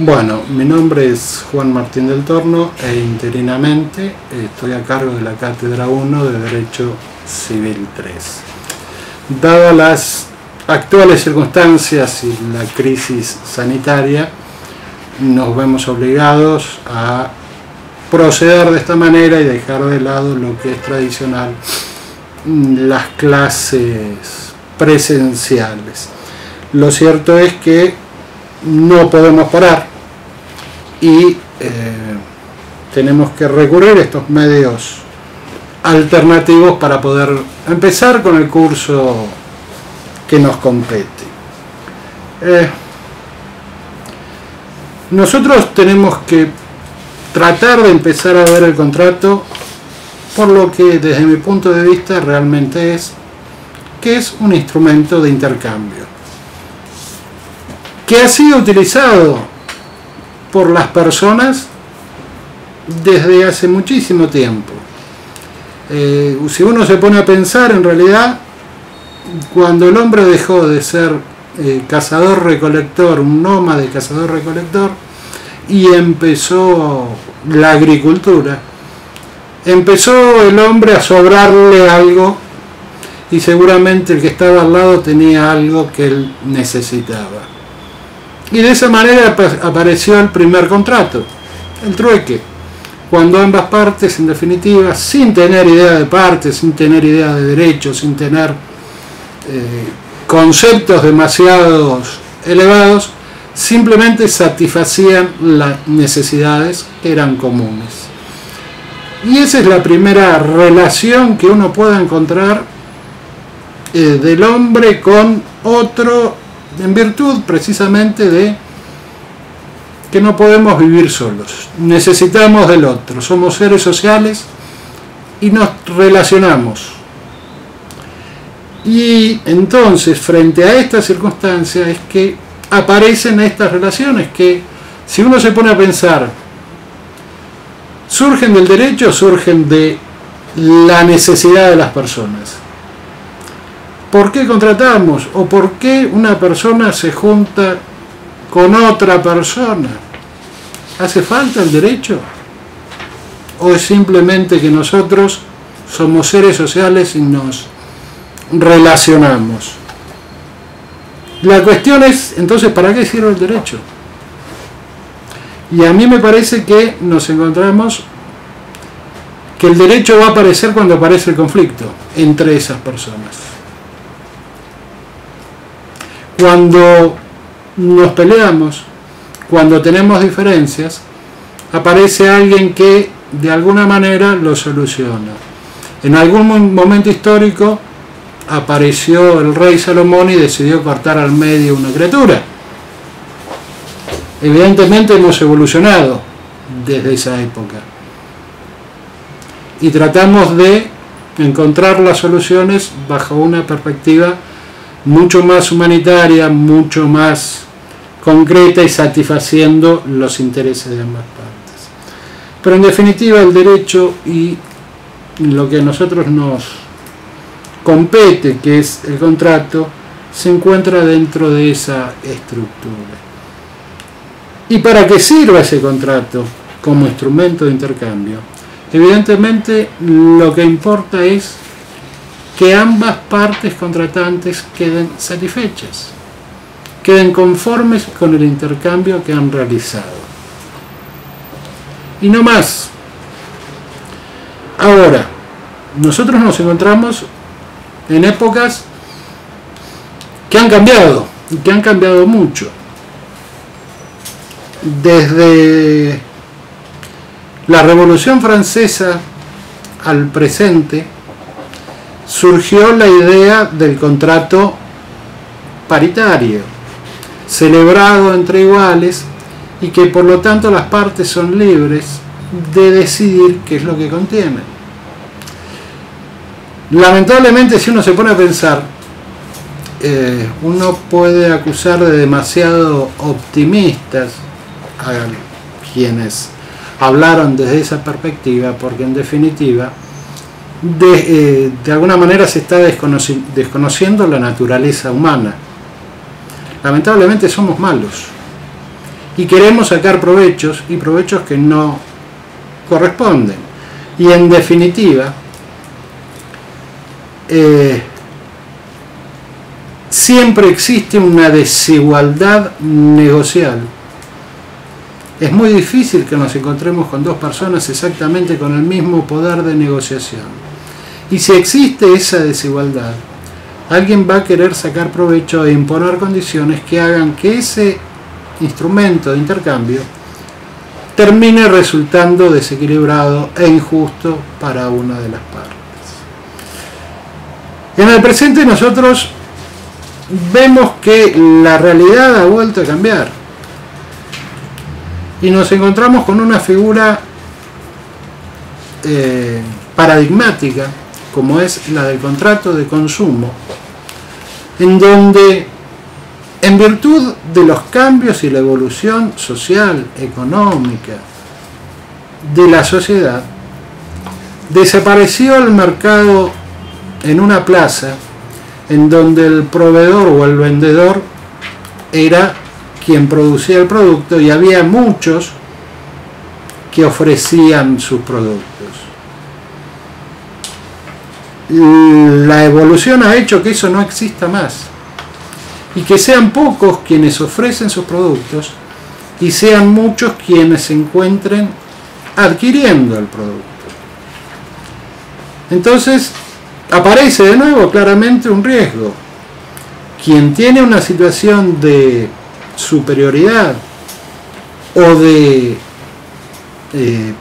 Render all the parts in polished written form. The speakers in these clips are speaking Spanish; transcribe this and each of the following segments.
Bueno, mi nombre es Juan Martín del Torno e interinamente estoy a cargo de la Cátedra 1 de Derecho Civil 3. Dadas las actuales circunstancias y la crisis sanitaria, nos vemos obligados a proceder de esta manera y dejar de lado lo que es tradicional, las clases presenciales. Lo cierto es que no podemos parar y tenemos que recurrir a estos medios alternativos para poder empezar con el curso que nos compete. Nosotros tenemos que tratar de empezar a ver el contrato por lo que desde mi punto de vista realmente es, que es un instrumento de intercambio que ha sido utilizado por las personas desde hace muchísimo tiempo. Si uno se pone a pensar, en realidad, cuando el hombre dejó de ser cazador-recolector, un nómade cazador-recolector, y empezó la agricultura, empezó el hombre a sobrarle algo y seguramente el que estaba al lado tenía algo que él necesitaba. Y de esa manera apareció el primer contrato, el trueque, cuando ambas partes, en definitiva, sin tener idea de partes, sin tener idea de derechos, sin tener conceptos demasiado elevados, simplemente satisfacían las necesidades que eran comunes. Y esa es la primera relación que uno puede encontrar del hombre con otro, en virtud precisamente de que no podemos vivir solos, necesitamos del otro, somos seres sociales y nos relacionamos. Y entonces, frente a esta circunstancia, es que aparecen estas relaciones que, si uno se pone a pensar, surgen del derecho, surgen de la necesidad de las personas. ¿Por qué contratamos? ¿O por qué una persona se junta con otra persona? ¿Hace falta el derecho? ¿O es simplemente que nosotros somos seres sociales y nos relacionamos? La cuestión es, entonces, ¿para qué sirve el derecho? Y a mí me parece que nos encontramos que el derecho va a aparecer cuando aparece el conflicto entre esas personas. Cuando nos peleamos, cuando tenemos diferencias, aparece alguien que de alguna manera lo soluciona. En algún momento histórico apareció el rey Salomón y decidió cortar al medio una criatura. Evidentemente hemos evolucionado desde esa época y tratamos de encontrar las soluciones bajo una perspectiva mucho más humanitaria, mucho más concreta y satisfaciendo los intereses de ambas partes. Pero en definitiva el derecho y lo que a nosotros nos compete, que es el contrato, se encuentra dentro de esa estructura. ¿Y para qué sirve ese contrato como instrumento de intercambio? Evidentemente lo que importa es que ambas partes contratantes queden satisfechas, queden conformes con el intercambio que han realizado. Y no más. Ahora, nosotros nos encontramos en épocas que han cambiado, y que han cambiado mucho. Desde la Revolución Francesa al presente, surgió la idea del contrato paritario, celebrado entre iguales y que por lo tanto las partes son libres de decidir qué es lo que contiene. Lamentablemente, si uno se pone a pensar, uno puede acusar de demasiado optimistas a quienes hablaron desde esa perspectiva, porque en definitiva de alguna manera se está desconociendo la naturaleza humana. Lamentablemente somos malos y queremos sacar provechos y provechos que no corresponden. Y en definitiva, siempre existe una desigualdad negocial. Es muy difícil que nos encontremos con dos personas exactamente con el mismo poder de negociación. Y si existe esa desigualdad, alguien va a querer sacar provecho e imponer condiciones que hagan que ese instrumento de intercambio termine resultando desequilibrado e injusto para una de las partes. En el presente nosotros vemos que la realidad ha vuelto a cambiar y nos encontramos con una figura paradigmática como es la del contrato de consumo, en donde en virtud de los cambios y la evolución social, económica de la sociedad, desapareció el mercado en una plaza en donde el proveedor o el vendedor era quien producía el producto y había muchos que ofrecían sus productos. La evolución ha hecho que eso no exista más y que sean pocos quienes ofrecen sus productos y sean muchos quienes se encuentren adquiriendo el producto. Entonces aparece de nuevo claramente un riesgo. Quien tiene una situación de superioridad o de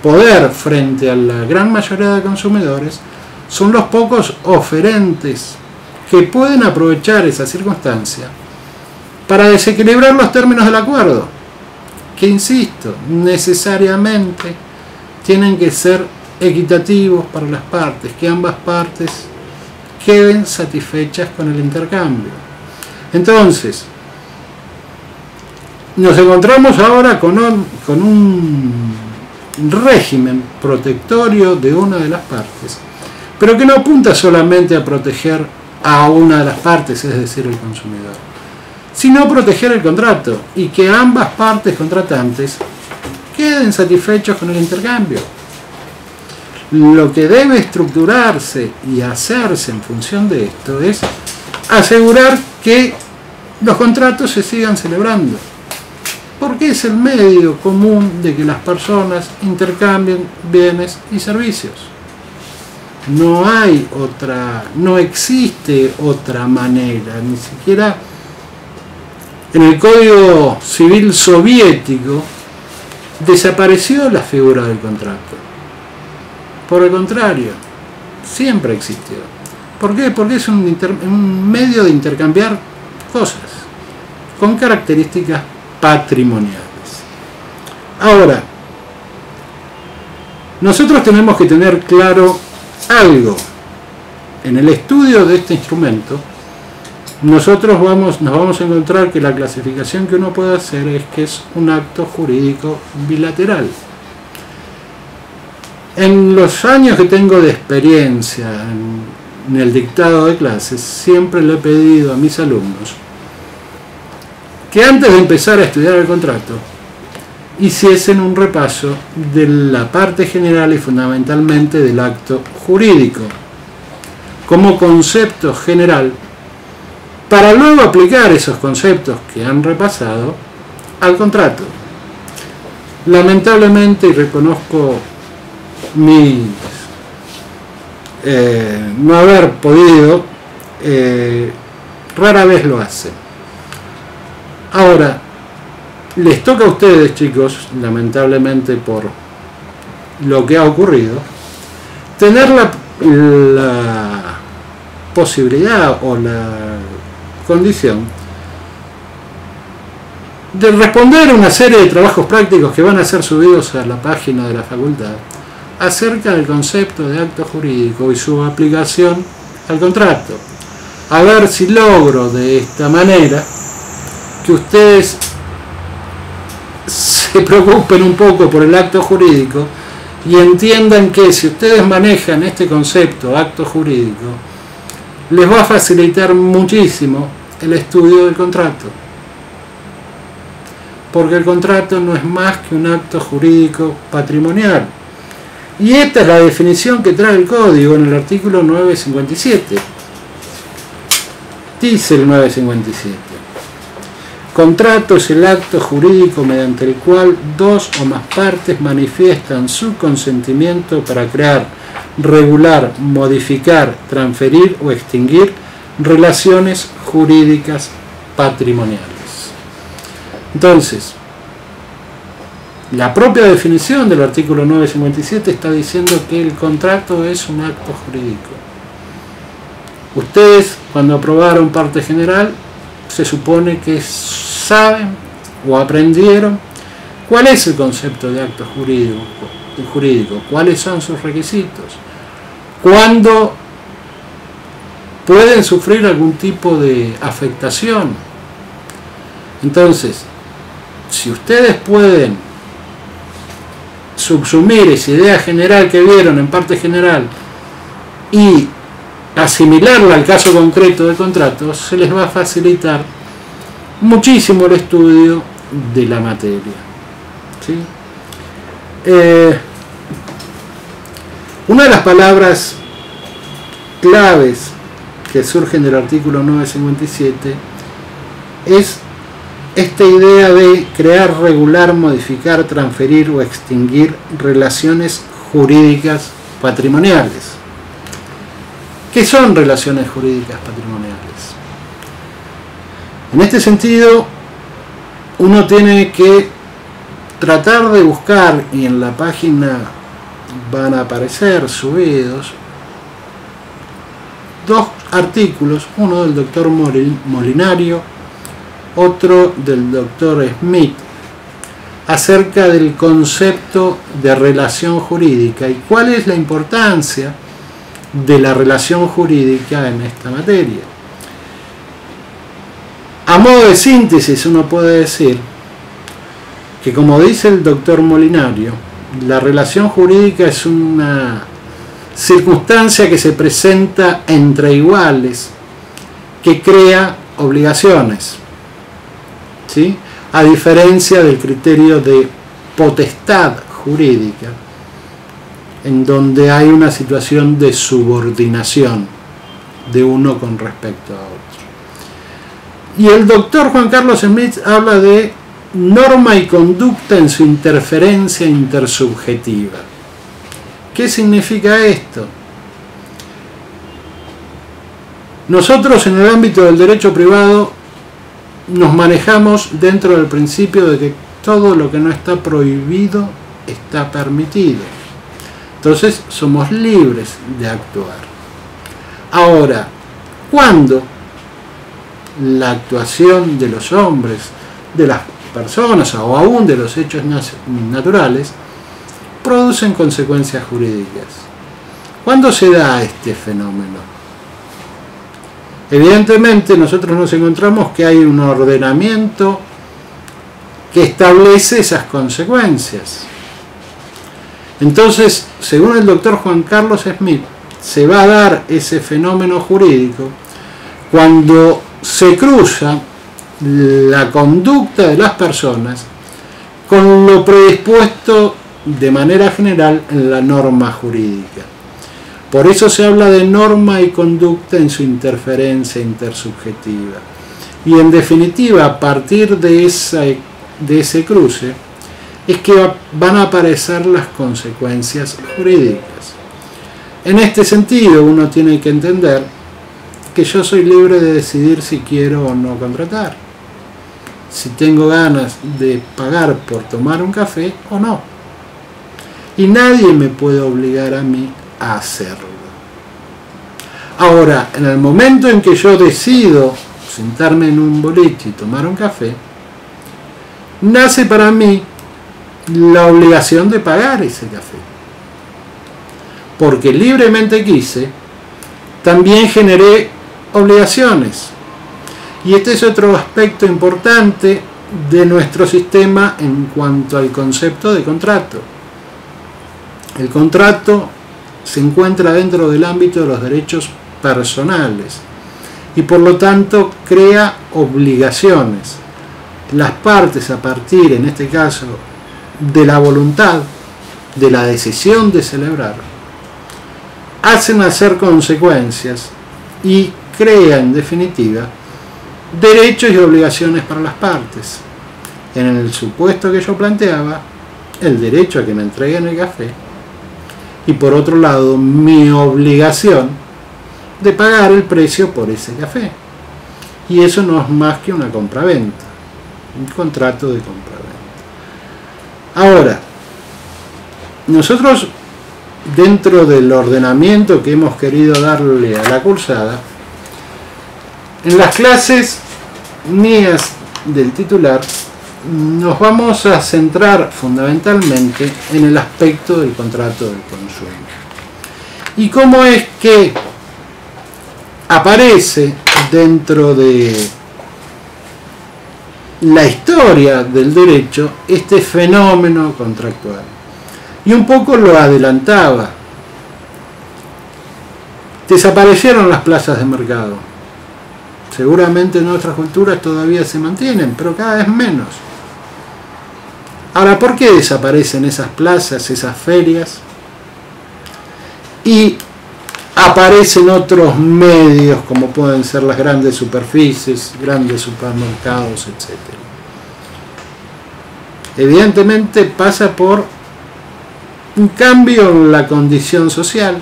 poder frente a la gran mayoría de consumidores son los pocos oferentes que pueden aprovechar esa circunstancia para desequilibrar los términos del acuerdo, que insisto, necesariamente tienen que ser equitativos para las partes, que ambas partes queden satisfechas con el intercambio. Entonces, nos encontramos ahora con un régimen protectorio de una de las partes, pero que no apunta solamente a proteger a una de las partes, es decir, el consumidor, sino proteger el contrato y que ambas partes contratantes queden satisfechos con el intercambio. Lo que debe estructurarse y hacerse en función de esto es asegurar que los contratos se sigan celebrando, porque es el medio común de que las personas intercambien bienes y servicios. No existe otra manera, ni siquiera en el Código Civil soviético desapareció la figura del contrato. Por el contrario, siempre existió. ¿Por qué? Porque es un medio de intercambiar cosas con características patrimoniales. Ahora, nosotros tenemos que tener claro algo. En el estudio de este instrumento, nosotros nos vamos a encontrar que la clasificación que uno puede hacer es que es un acto jurídico bilateral. En los años que tengo de experiencia en el dictado de clases, siempre le he pedido a mis alumnos que antes de empezar a estudiar el contrato, hiciesen un repaso de la parte general y fundamentalmente del acto jurídico, como concepto general, para luego aplicar esos conceptos que han repasado al contrato. Lamentablemente, y reconozco no haber podido, rara vez lo hace. Ahora, les toca a ustedes, chicos, lamentablemente por lo que ha ocurrido, tener la posibilidad o la condición de responder a una serie de trabajos prácticos que van a ser subidos a la página de la facultad acerca del concepto de acto jurídico y su aplicación al contrato. A ver si logro de esta manera que ustedes se preocupen un poco por el acto jurídico y entiendan que si ustedes manejan este concepto, acto jurídico, les va a facilitar muchísimo el estudio del contrato. porque el contrato no es más que un acto jurídico patrimonial. Y esta es la definición que trae el Código en el artículo 957. Dice el 957. Contrato es el acto jurídico mediante el cual dos o más partes manifiestan su consentimiento para crear, regular, modificar, transferir o extinguir relaciones jurídicas patrimoniales. Entonces, la propia definición del artículo 957 está diciendo que el contrato es un acto jurídico. Ustedes, cuando aprobaron parte general, se supone que saben o aprendieron cuál es el concepto de acto jurídico, cuáles son sus requisitos, cuándo pueden sufrir algún tipo de afectación. Entonces, si ustedes pueden subsumir esa idea general que vieron en parte general y asimilarla al caso concreto de contratos, se les va a facilitar muchísimo el estudio de la materia. ¿Sí? Una de las palabras claves que surgen del artículo 957 es esta idea de crear, regular, modificar, transferir o extinguir relaciones jurídicas patrimoniales. ¿Qué son relaciones jurídicas patrimoniales? En este sentido, uno tiene que tratar de buscar, y en la página van a aparecer subidos, dos artículos, uno del doctor Molinario, otro del doctor Smith, acerca del concepto de relación jurídica y cuál es la importancia de la relación jurídica en esta materia. A modo de síntesis, uno puede decir que, como dice el doctor Molinario, la relación jurídica es una circunstancia que se presenta entre iguales, que crea obligaciones, ¿sí? A diferencia del criterio de potestad jurídica, en donde hay una situación de subordinación de uno con respecto a otro. Y el doctor Juan Carlos Smith habla de norma y conducta en su interferencia intersubjetiva. ¿Qué significa esto? Nosotros en el ámbito del derecho privado nos manejamos dentro del principio de que todo lo que no está prohibido está permitido. Entonces somos libres de actuar. Ahora, ¿cuándo la actuación de los hombres, de las personas o aún de los hechos naturales producen consecuencias jurídicas? ¿Cuándo se da este fenómeno? Evidentemente nosotros nos encontramos que hay un ordenamiento que establece esas consecuencias. Entonces, según el doctor Juan Carlos Smith, se va a dar ese fenómeno jurídico cuando se cruza la conducta de las personas con lo predispuesto de manera general en la norma jurídica. Por eso se habla de norma y conducta en su interferencia intersubjetiva. Y en definitiva, a partir de ese cruce, es que van a aparecer las consecuencias jurídicas. En este sentido, uno tiene que entender que yo soy libre de decidir si quiero o no contratar, si tengo ganas de pagar por tomar un café o no. Y nadie me puede obligar a mí a hacerlo. Ahora, en el momento en que yo decido sentarme en un boliche y tomar un café, nace para mí la obligación de pagar ese café. Porque libremente quise, también generé obligaciones. Y este es otro aspecto importante de nuestro sistema en cuanto al concepto de contrato. El contrato se encuentra dentro del ámbito de los derechos personales y por lo tanto crea obligaciones. las partes, a partir, en este caso, de la voluntad, de la decisión de celebrar, hacen nacer consecuencias y crean, en definitiva, derechos y obligaciones para las partes. En el supuesto que yo planteaba, el derecho a que me entreguen el café, y por otro lado, mi obligación de pagar el precio por ese café. Y eso no es más que una compraventa, un contrato de compraventa. Ahora, nosotros, dentro del ordenamiento que hemos querido darle a la cursada, en las clases mías del titular, nos vamos a centrar fundamentalmente en el aspecto del contrato del consumo. Y cómo es que aparece dentro de la historia del derecho este fenómeno contractual. Y un poco lo adelantaba. Desaparecieron las plazas de mercado. Seguramente en otras culturas todavía se mantienen, pero cada vez menos. Ahora, ¿por qué desaparecen esas plazas, esas ferias? Y aparecen otros medios, como pueden ser las grandes superficies, grandes supermercados, etc. Evidentemente pasa por un cambio en la condición social,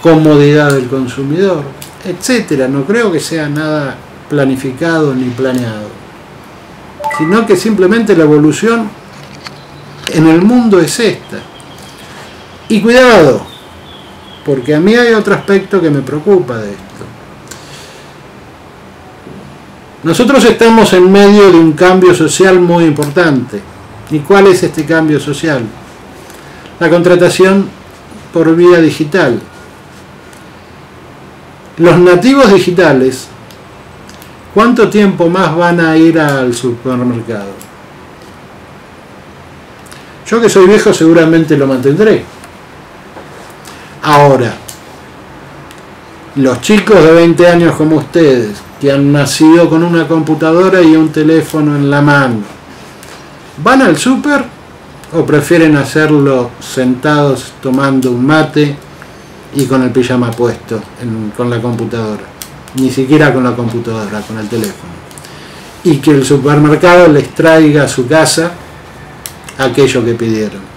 comodidad del consumidor, etc. No creo que sea nada planificado ni planeado, sino que simplemente la evolución en el mundo es esta. Y cuidado, porque a mí hay otro aspecto que me preocupa de esto. Nosotros estamos en medio de un cambio social muy importante. ¿Y cuál es este cambio social? La contratación por vía digital. Los nativos digitales, ¿cuánto tiempo más van a ir al supermercado? Yo, que soy viejo, seguramente lo mantendré. Ahora, los chicos de 20 años como ustedes, que han nacido con una computadora y un teléfono en la mano, ¿van al súper o prefieren hacerlo sentados tomando un mate y con el pijama puesto con la computadora? Ni siquiera con la computadora, con el teléfono. Y que el supermercado les traiga a su casa aquello que pidieron.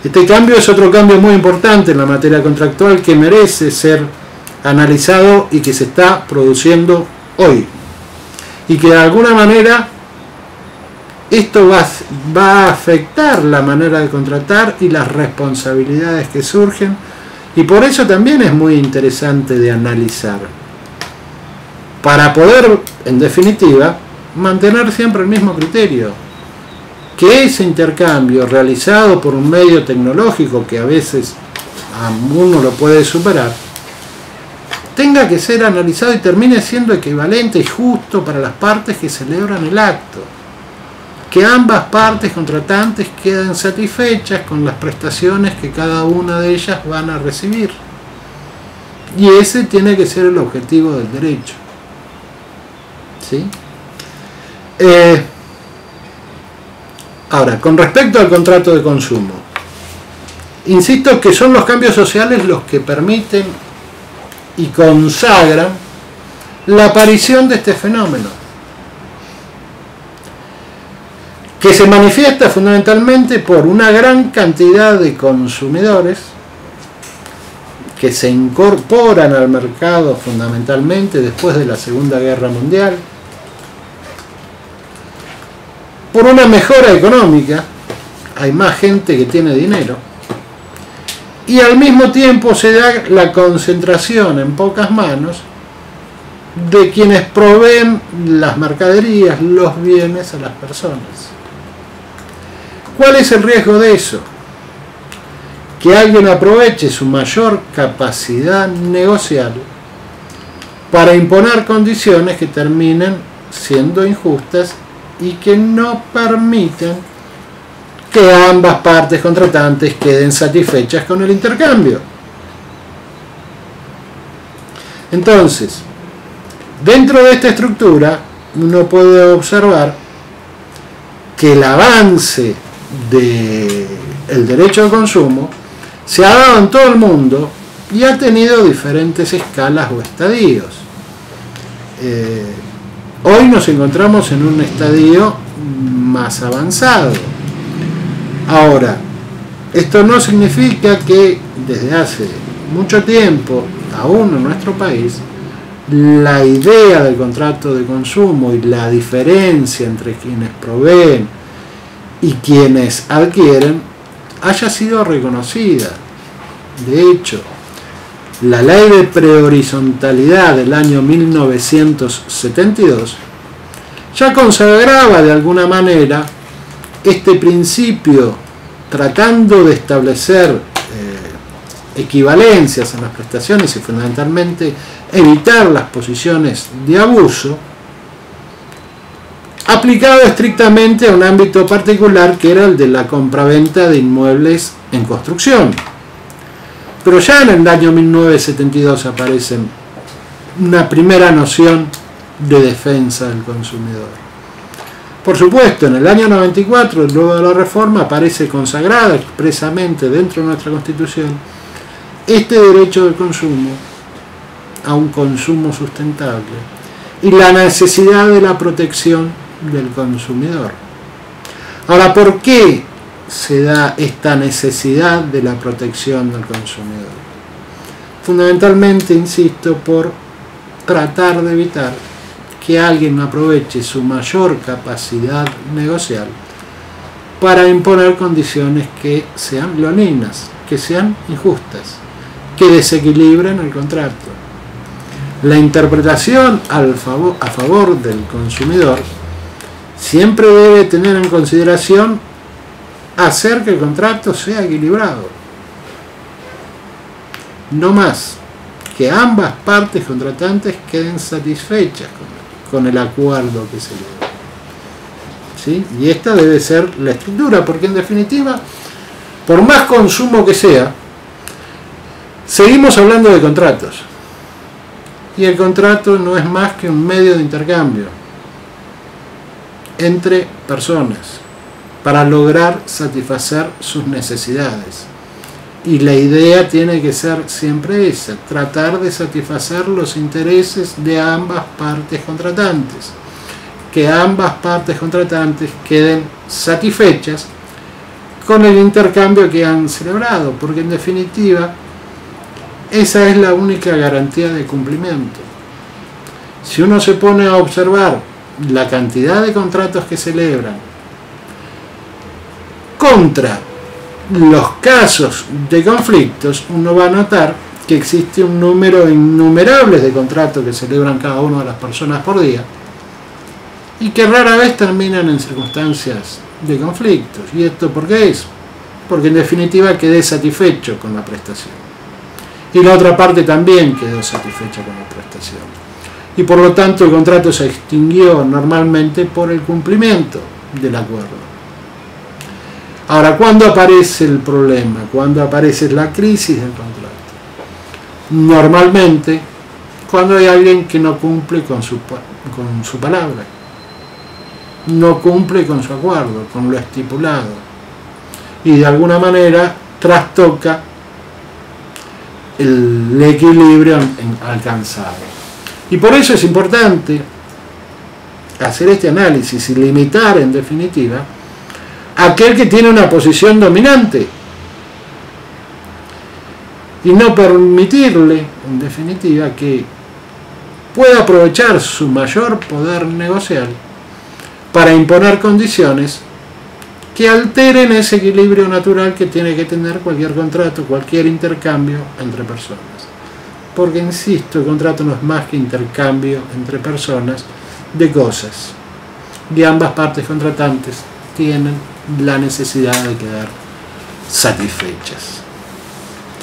Este cambio es otro cambio muy importante en la materia contractual que merece ser analizado y que se está produciendo hoy. Y que de alguna manera esto va a afectar la manera de contratar y las responsabilidades que surgen, y por eso también es muy interesante de analizar, para poder, en definitiva, mantener siempre el mismo criterio, que ese intercambio realizado por un medio tecnológico que a veces a uno lo puede superar, tenga que ser analizado y termine siendo equivalente y justo para las partes que celebran el acto, que ambas partes contratantes queden satisfechas con las prestaciones que cada una de ellas van a recibir. Y ese tiene que ser el objetivo del derecho. ¿Sí? Ahora, con respecto al contrato de consumo, insisto que son los cambios sociales los que permiten y consagran la aparición de este fenómeno, que se manifiesta fundamentalmente por una gran cantidad de consumidores que se incorporan al mercado fundamentalmente después de la Segunda Guerra Mundial, por una mejora económica, hay más gente que tiene dinero, y al mismo tiempo se da la concentración en pocas manos de quienes proveen las mercaderías, los bienes a las personas. ¿Cuál es el riesgo de eso? Que alguien aproveche su mayor capacidad negocial para imponer condiciones que terminen siendo injustas y que no permiten que ambas partes contratantes queden satisfechas con el intercambio. Entonces, dentro de esta estructura, uno puede observar que el avance del derecho de consumo se ha dado en todo el mundo y ha tenido diferentes escalas o estadios. Hoy nos encontramos en un estadio más avanzado. Ahora, esto no significa que desde hace mucho tiempo, aún en nuestro país, la idea del contrato de consumo y la diferencia entre quienes proveen y quienes adquieren haya sido reconocida. De hecho, la ley de prehorizontalidad del año 1972 ya consagraba de alguna manera este principio, tratando de establecer equivalencias en las prestaciones y fundamentalmente evitar las posiciones de abuso, aplicado estrictamente a un ámbito particular que era el de la compraventa de inmuebles en construcción. Pero ya en el año 1972 aparece una primera noción de defensa del consumidor. Por supuesto, en el año 94, luego de la reforma, aparece consagrada expresamente dentro de nuestra Constitución este derecho de consumo a un consumo sustentable y la necesidad de la protección del consumidor. Ahora, ¿por qué se da esta necesidad de la protección del consumidor? Fundamentalmente, insisto, por tratar de evitar que alguien aproveche su mayor capacidad negocial para imponer condiciones que sean leoninas, que sean injustas, que desequilibren el contrato. La interpretación a favor del consumidor siempre debe tener en consideración hacer que el contrato sea equilibrado. No más que ambas partes contratantes queden satisfechas con el acuerdo que se logra. ¿Sí? Y esta debe ser la estructura, porque en definitiva, por más consumo que sea, seguimos hablando de contratos. Y el contrato no es más que un medio de intercambio entre personas para lograr satisfacer sus necesidades. Y la idea tiene que ser siempre esa, tratar de satisfacer los intereses de ambas partes contratantes. Que ambas partes contratantes queden satisfechas con el intercambio que han celebrado, porque en definitiva esa es la única garantía de cumplimiento. Si uno se pone a observar la cantidad de contratos que celebran contra los casos de conflictos, uno va a notar que existe un número innumerable de contratos que celebran cada una de las personas por día y que rara vez terminan en circunstancias de conflictos. ¿Y esto por qué es? Porque en definitiva quedé satisfecho con la prestación y la otra parte también quedó satisfecha con la prestación, y por lo tanto el contrato se extinguió normalmente por el cumplimiento del acuerdo. Ahora, ¿cuándo aparece el problema? ¿Cuándo aparece la crisis del contrato? Normalmente cuando hay alguien que no cumple con su palabra, no cumple con su acuerdo, con lo estipulado, y de alguna manera trastoca el equilibrio alcanzado. Y por eso es importante hacer este análisis y limitar en definitiva aquel que tiene una posición dominante y no permitirle en definitiva que pueda aprovechar su mayor poder negocial para imponer condiciones que alteren ese equilibrio natural que tiene que tener cualquier contrato, cualquier intercambio entre personas. Porque, insisto, el contrato no es más que intercambio entre personas de cosas. Y ambas partes contratantes tienen la necesidad de quedar satisfechas.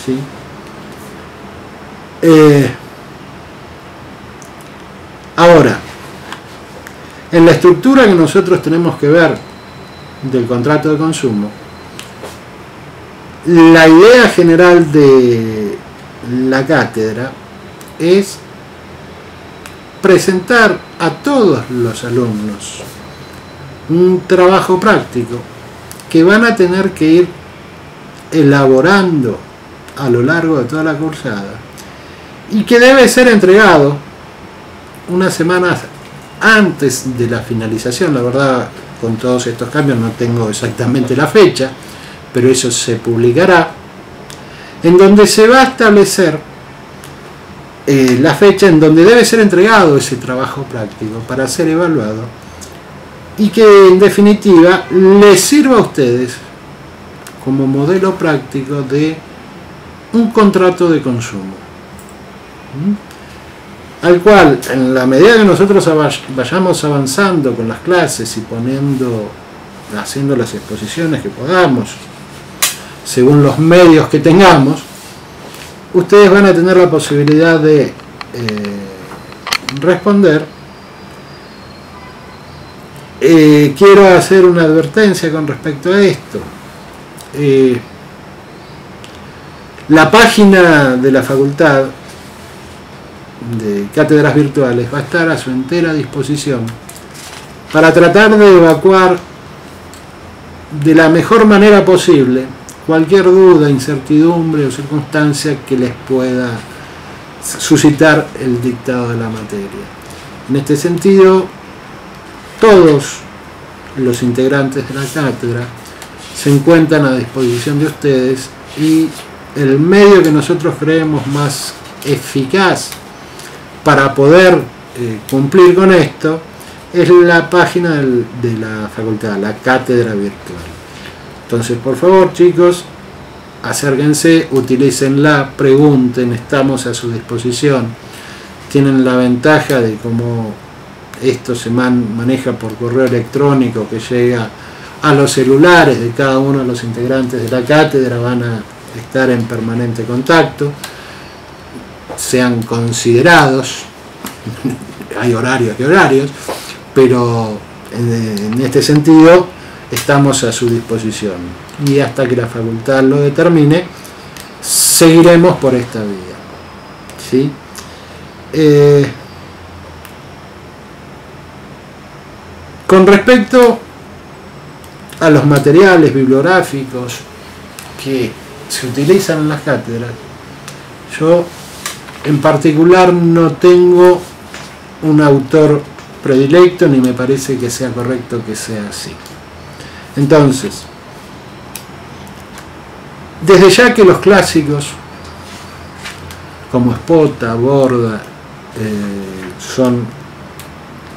¿Sí? Ahora, en la estructura que nosotros tenemos que ver del contrato de consumo, la idea general de la cátedra es presentar a todos los alumnos un trabajo práctico que van a tener que ir elaborando a lo largo de toda la cursada y que debe ser entregado unas semanas antes de la finalización. La verdad, con todos estos cambios no tengo exactamente la fecha, pero eso se publicará, en donde se va a establecer la fecha en donde debe ser entregado ese trabajo práctico para ser evaluado y que en definitiva les sirva a ustedes como modelo práctico de un contrato de consumo, al cual, en la medida que nosotros vayamos avanzando con las clases y haciendo las exposiciones que podamos, según los medios que tengamos, ustedes van a tener la posibilidad de responder. Quiero hacer una advertencia con respecto a esto. La página de la Facultad de Cátedras Virtuales va a estar a su entera disposición para tratar de evacuar de la mejor manera posible cualquier duda, incertidumbre o circunstancia que les pueda suscitar el dictado de la materia. En este sentido, todos los integrantes de la cátedra se encuentran a disposición de ustedes y el medio que nosotros creemos más eficaz para poder cumplir con esto es la página de la facultad, la cátedra virtual. Entonces, por favor, chicos, acérquense, utilícenla, pregunten, estamos a su disposición. Tienen la ventaja de cómo esto se maneja por correo electrónico que llega a los celulares de cada uno de los integrantes de la cátedra, van a estar en permanente contacto. Sean considerados, hay horarios y horarios, pero en este sentido estamos a su disposición y hasta que la facultad lo determine seguiremos por esta vía, ¿sí? Con respecto a los materiales bibliográficos que se utilizan en las cátedras, yo en particular no tengo un autor predilecto ni me parece que sea correcto que sea así. Entonces, desde ya que los clásicos como Spota, Borda son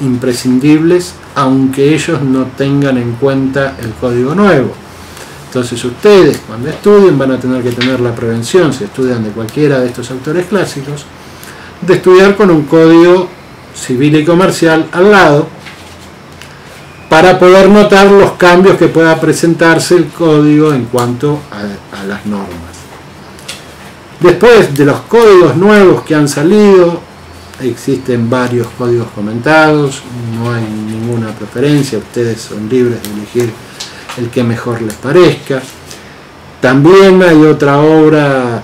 imprescindibles, aunque ellos no tengan en cuenta el código nuevo. Entonces ustedes cuando estudien van a tener que tener la prevención, si estudian de cualquiera de estos autores clásicos, de estudiar con un código civil y comercial al lado para poder notar los cambios que pueda presentarse el código en cuanto a las normas. Después de los códigos nuevos que han salido, existen varios códigos comentados, no hay ninguna preferencia, ustedes son libres de elegir el que mejor les parezca. También hay otra obra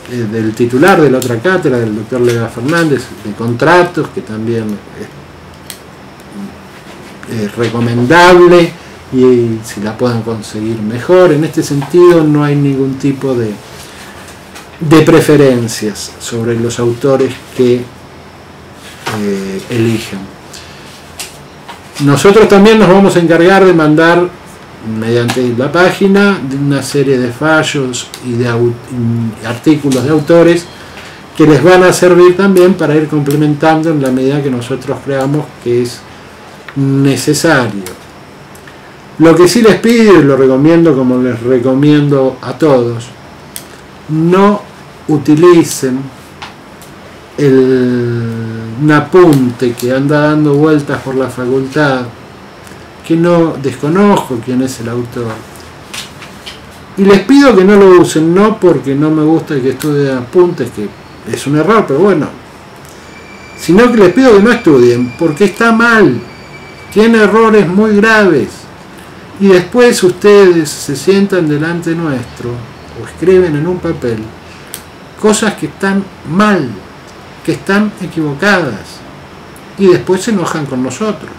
del titular de la otra cátedra, del doctor Lega Fernández, de contratos, que también es recomendable y si la pueden conseguir mejor. En este sentido no hay ningún tipo de preferencias sobre los autores que elijan. Nosotros también nos vamos a encargar de mandar mediante la página de una serie de fallos y de artículos de autores que les van a servir también para ir complementando en la medida que nosotros creamos que es necesario. Lo que sí les pido y lo recomiendo, como les recomiendo a todos, no utilicen un apunte que anda dando vueltas por la facultad, que no desconozco quién es el autor, y les pido que no lo usen, no porque no me gusta que estudien apuntes, que es un error, pero bueno, sino que les pido que no estudien porque está mal, tiene errores muy graves, y después ustedes se sientan delante nuestro o escriben en un papel cosas que están mal, que están equivocadas. y después se enojan con nosotros.